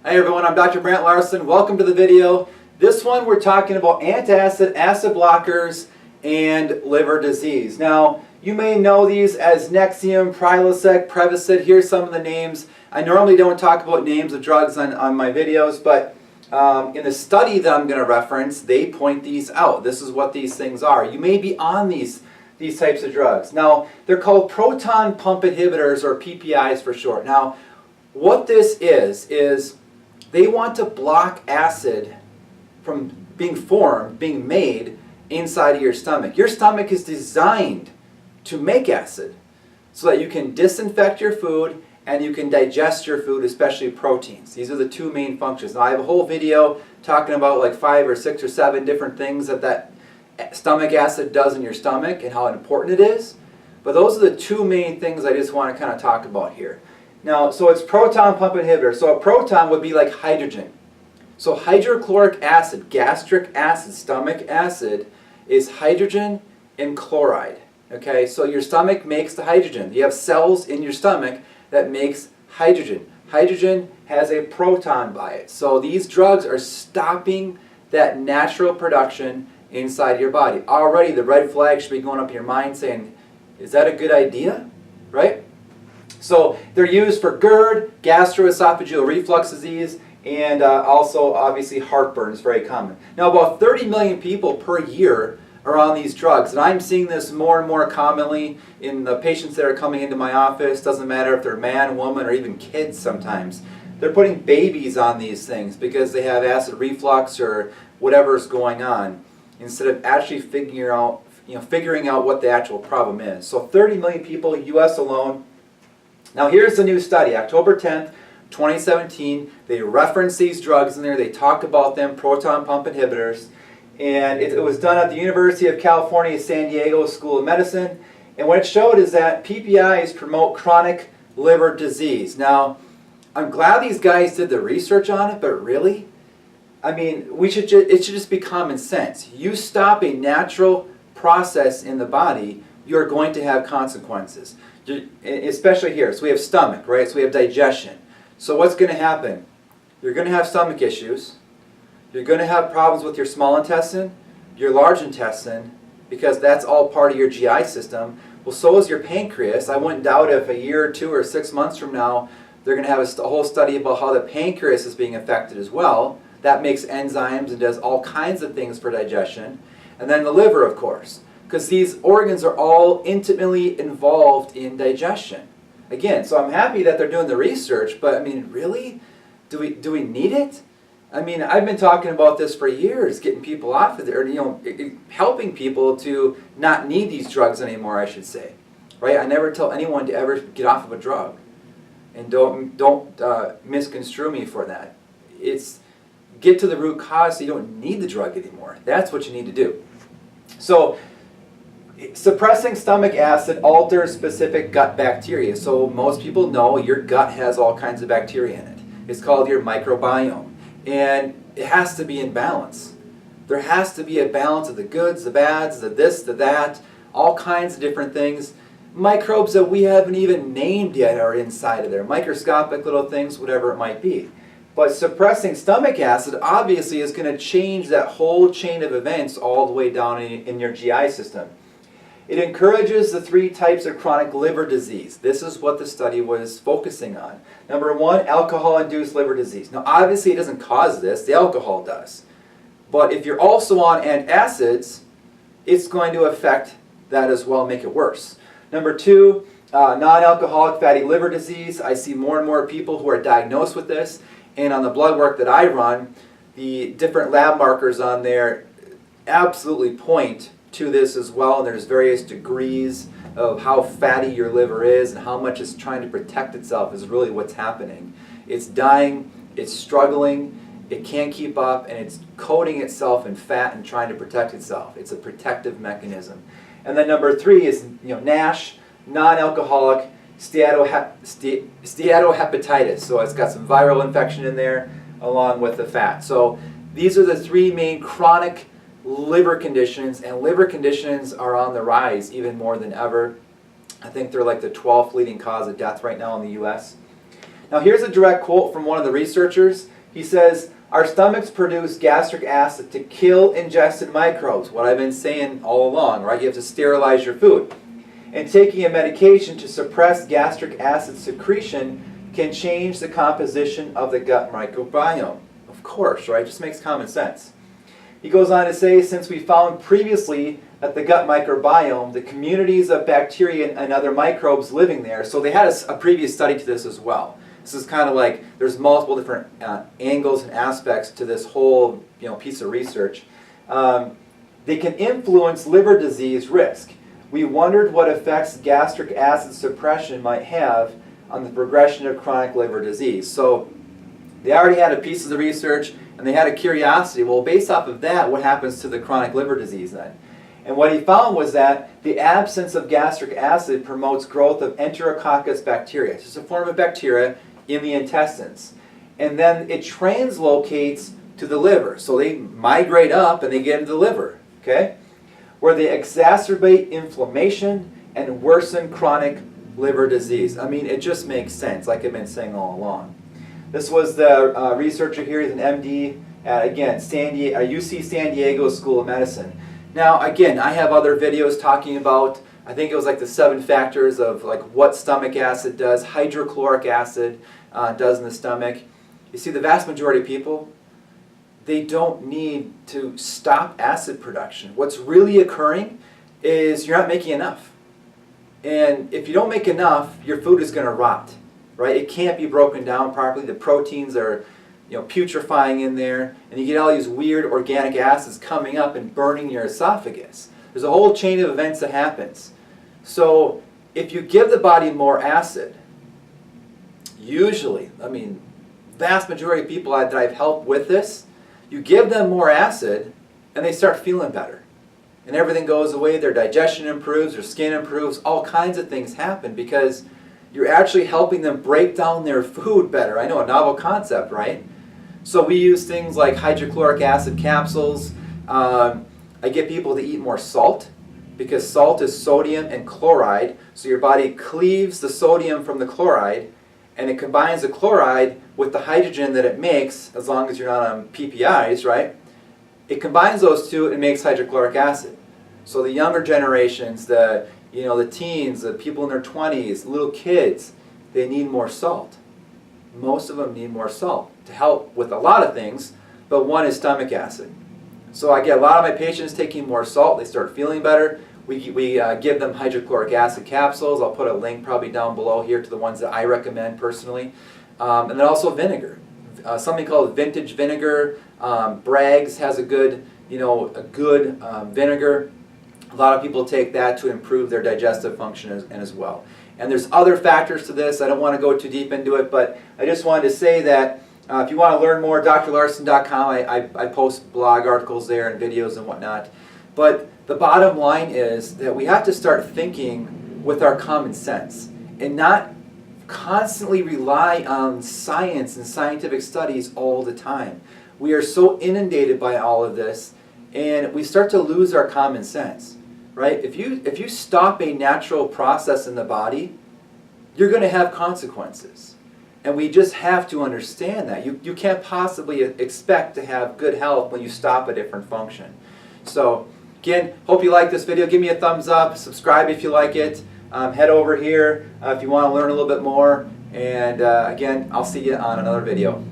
Hi everyone, I'm Dr. Brant Larsen. Welcome to the video. This one we're talking about antacid, acid blockers, and liver disease. Now, you may know these as Nexium, Prilosec, Prevacid. Here's some of the names. I normally don't talk about names of drugs on my videos, but in the study that I'm going to reference, they point these out. This is what these things are. You may be on these types of drugs. Now, they're called proton pump inhibitors, or PPIs for short. Now, what this is they want to block acid from being made inside of your stomach. Your stomach is designed to make acid so that you can disinfect your food and you can digest your food, especially proteins. These are the two main functions. Now, I have a whole video talking about like 5 or 6 or 7 different things that stomach acid does in your stomach and how important it is. But those are the two main things I just want to kind of talk about here. Now, so it's proton pump inhibitor. So a proton would be like hydrogen. So hydrochloric acid, gastric acid, stomach acid, is hydrogen and chloride. Okay, so your stomach makes the hydrogen. You have cells in your stomach that makes hydrogen. Hydrogen has a proton by it. So these drugs are stopping that natural production inside your body. Already the red flag should be going up in your mind saying, is that a good idea? Right? So they're used for GERD, gastroesophageal reflux disease, and also obviously heartburn is very common. Now about 30 million people per year are on these drugs, and I'm seeing this more and more commonly in the patients that are coming into my office. Doesn't matter if they're man, woman, or even kids sometimes. They're putting babies on these things because they have acid reflux or whatever's going on, instead of actually figuring out what the actual problem is. So 30 million people, U.S. alone. Now here's the new study, October 10th, 2017. They reference these drugs in there. They talk about them, proton pump inhibitors. And it was done at the University of California, San Diego School of Medicine. And what it showed is that PPIs promote chronic liver disease. Now, I'm glad these guys did the research on it, but really? I mean, it should just be common sense. You stop a natural process in the body, you're going to have consequences. Especially here. So we have stomach, right? So we have digestion. So what's going to happen? You're going to have stomach issues. You're going to have problems with your small intestine, your large intestine, because that's all part of your GI system. Well, so is your pancreas. I wouldn't doubt if a year or 2 or 6 months from now, they're going to have a whole study about how the pancreas is being affected as well. That makes enzymes and does all kinds of things for digestion. And then the liver, of course, because these organs are all intimately involved in digestion. Again, so I'm happy that they're doing the research, but I mean, really? Do we need it? I mean, I've been talking about this for years, getting people off of there, helping people to not need these drugs anymore, I should say. Right? I never tell anyone to ever get off of a drug. And don't misconstrue me for that. It's get to the root cause so you don't need the drug anymore. That's what you need to do. So, suppressing stomach acid alters specific gut bacteria. So most people know your gut has all kinds of bacteria in it. It's called your microbiome. And it has to be in balance. There has to be a balance of the goods, the bads, the this, the that, all kinds of different things. Microbes that we haven't even named yet are inside of there. Microscopic little things, whatever it might be. But suppressing stomach acid obviously is going to change that whole chain of events all the way down in your GI system. It encourages the 3 types of chronic liver disease. This is what the study was focusing on. Number 1, alcohol-induced liver disease. Now obviously it doesn't cause this, the alcohol does. But if you're also on antacids, it's going to affect that as well, make it worse. Number 2, non-alcoholic fatty liver disease. I see more and more people who are diagnosed with this. And on the blood work that I run, the different lab markers on there absolutely point to this as well, and there's various degrees of how fatty your liver is and how much it's trying to protect itself is really what's happening. It's dying, it's struggling, it can't keep up, and it's coating itself in fat and trying to protect itself. It's a protective mechanism. And then number 3 is NASH, non-alcoholic steatohepatitis. So it's got some viral infection in there along with the fat. So these are the 3 main chronic liver conditions, and liver conditions are on the rise even more than ever. I think they're like the 12th leading cause of death right now in the U.S. Now here's a direct quote from one of the researchers. He says, our stomachs produce gastric acid to kill ingested microbes. What I've been saying all along, right? You have to sterilize your food. And taking a medication to suppress gastric acid secretion can change the composition of the gut microbiome. Of course, right? It just makes common sense. He goes on to say, since we found previously that the gut microbiome, the communities of bacteria and other microbes living there, so they had a previous study to this as well. This is kind of like, there's multiple different angles and aspects to this whole piece of research. They can influence liver disease risk. We wondered what effects gastric acid suppression might have on the progression of chronic liver disease. So they already had a piece of the research and they had a curiosity. Well, based off of that, what happens to the chronic liver disease then? And what he found was that the absence of gastric acid promotes growth of Enterococcus bacteria. It's just a form of bacteria in the intestines. And then it translocates to the liver. So they migrate up and they get into the liver, okay? Where they exacerbate inflammation and worsen chronic liver disease. I mean, it just makes sense, like I've been saying all along. This was the researcher here. He's an MD at, again, UC San Diego School of Medicine. Now, again, I have other videos talking about, I think it was like the 7 factors of like what stomach acid does, hydrochloric acid does in the stomach. You see, the vast majority of people, they don't need to stop acid production. What's really occurring is you're not making enough. And if you don't make enough, your food is going to rot, right? It can't be broken down properly. The proteins are putrefying in there, and you get all these weird organic acids coming up and burning your esophagus. There's a whole chain of events that happens. So if you give the body more acid, usually, I mean, vast majority of people that I've helped with this, you give them more acid and they start feeling better. And everything goes away, their digestion improves, their skin improves, all kinds of things happen because you're actually helping them break down their food better. I know, a novel concept, right? So we use things like hydrochloric acid capsules. I get people to eat more salt because salt is sodium and chloride. So your body cleaves the sodium from the chloride and it combines the chloride with the hydrogen that it makes, as long as you're not on PPIs, right? It combines those two and makes hydrochloric acid. So the younger generations, the teens, the people in their 20s, little kids, they need more salt. Most of them need more salt to help with a lot of things, but one is stomach acid. So I get a lot of my patients taking more salt, they start feeling better. We give them hydrochloric acid capsules. I'll put a link probably down below here to the ones that I recommend personally. And then also vinegar. Something called vintage vinegar. Bragg's has a good vinegar. A lot of people take that to improve their digestive function as well. And there's other factors to this. I don't want to go too deep into it, but I just wanted to say that if you want to learn more, drlarsen.com, I post blog articles there and videos and whatnot. But the bottom line is that we have to start thinking with our common sense and not constantly rely on science and scientific studies all the time. We are so inundated by all of this and we start to lose our common sense, right? If you stop a natural process in the body, you're going to have consequences. And we just have to understand that. You can't possibly expect to have good health when you stop a different function. So again, hope you like this video. Give me a thumbs up. Subscribe if you like it. Head over here if you want to learn a little bit more. And again, I'll see you on another video.